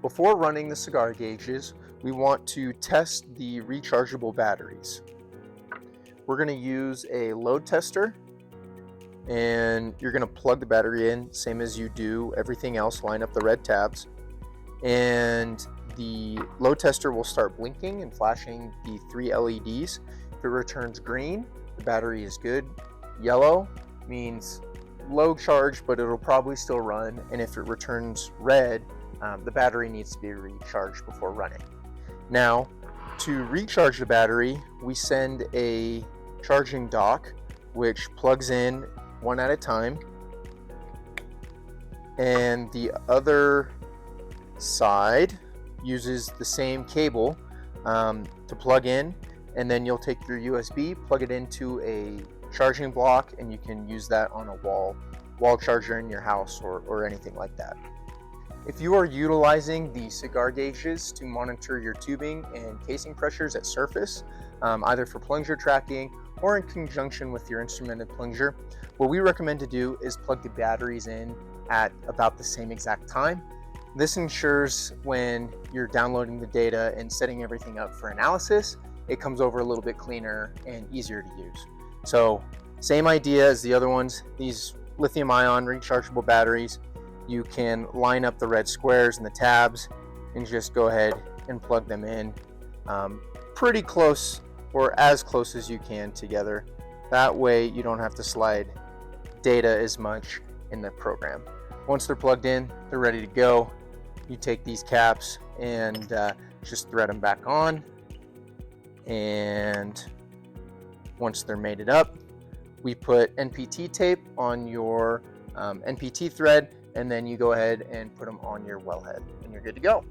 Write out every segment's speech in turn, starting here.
Before running the CIGAR gauges, we want to test the rechargeable batteries. We're going to use a load tester, and you're going to plug the battery in, same as you do everything else. Line up the red tabs, and the load tester will start blinking and flashing the 3 LEDs. If it returns green, the battery is good. Yellow means low charge, but it'll probably still run. And if it returns red, the battery needs to be recharged before running. Now, to recharge the battery, we send a charging dock, which plugs in one at a time, and the other side uses the same cable to plug in, and then you'll take your USB, plug it into a charging block, and you can use that on a wall charger in your house or anything like that. If you are utilizing the CIGAR gauges to monitor your tubing and casing pressures at surface, either for plunger tracking or in conjunction with your instrumented plunger, what we recommend to do is plug the batteries in at about the same exact time. This ensures when you're downloading the data and setting everything up for analysis, it comes over a little bit cleaner and easier to use. So same idea as the other ones. These lithium-ion rechargeable batteries, you can line up the red squares and the tabs and just go ahead and plug them in pretty close, or as close as you can together. That way you don't have to slide data as much in the program. Once they're plugged in, they're ready to go. You take these caps and just thread them back on, and once they're mated up, we put NPT tape on your NPT thread, and then you go ahead and put them on your wellhead and you're good to go.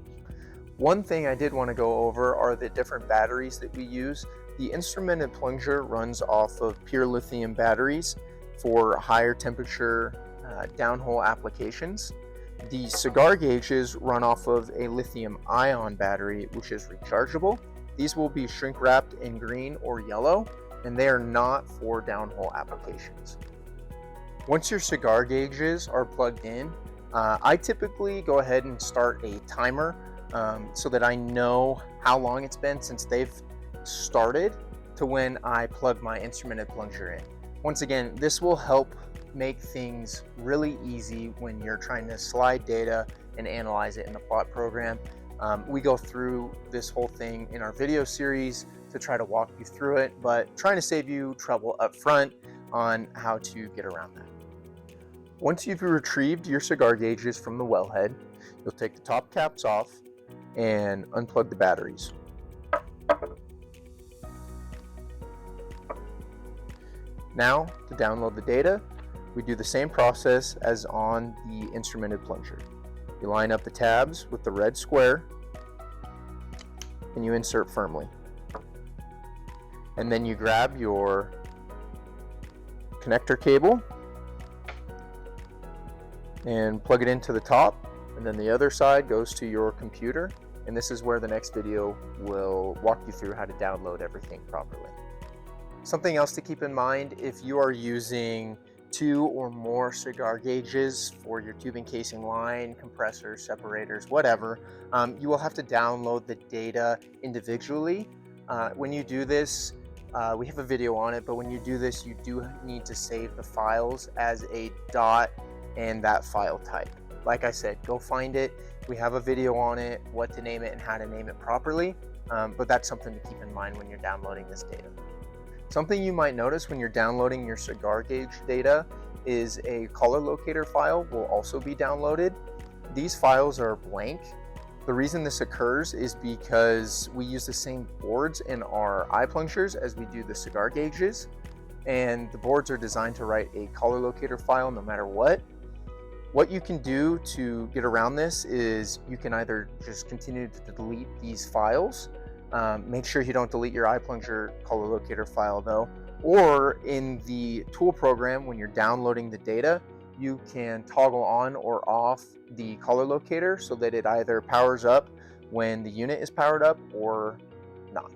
One thing I did want to go over are the different batteries that we use. The instrumented plunger runs off of pure lithium batteries for higher temperature downhole applications. The CIGAR gauges run off of a lithium ion battery, which is rechargeable. These will be shrink wrapped in green or yellow, and they are not for downhole applications. Once your CIGAR gauges are plugged in, I typically go ahead and start a timer so that I know how long it's been since they've started to when I plug my instrumented plunger in. Once again, this will help make things really easy when you're trying to slide data and analyze it in the plot program. We go through this whole thing in our video series to try to walk you through it, but trying to save you trouble up front on how to get around that. Once you've retrieved your CIGAR gauges from the wellhead, you'll take the top caps off and unplug the batteries. Now, to download the data, we do the same process as on the instrumented plunger. You line up the tabs with the red square and you insert firmly. And then you grab your connector cable and plug it into the top, and then the other side goes to your computer, and this is where the next video will walk you through how to download everything properly. Something else to keep in mind, if you are using 2 or more CIGAR gauges for your tubing casing line, compressors, separators, whatever, you will have to download the data individually. When you do this, we have a video on it, but when you do this, you do need to save the files as a dot and that file type. Like I said, go find it. We have a video on it, what to name it and how to name it properly, but that's something to keep in mind when you're downloading this data. Something you might notice when you're downloading your CIGAR gauge data is a color locator file will also be downloaded. These files are blank. The reason this occurs is because we use the same boards in our eye plungers as we do the CIGAR gauges, and the boards are designed to write a color locator file no matter what. What you can do to get around this is you can either just continue to delete these files. Make sure you don't delete your eye plunger color locator file though, or in the tool program when you're downloading the data, you can toggle on or off the color locator so that it either powers up when the unit is powered up or not.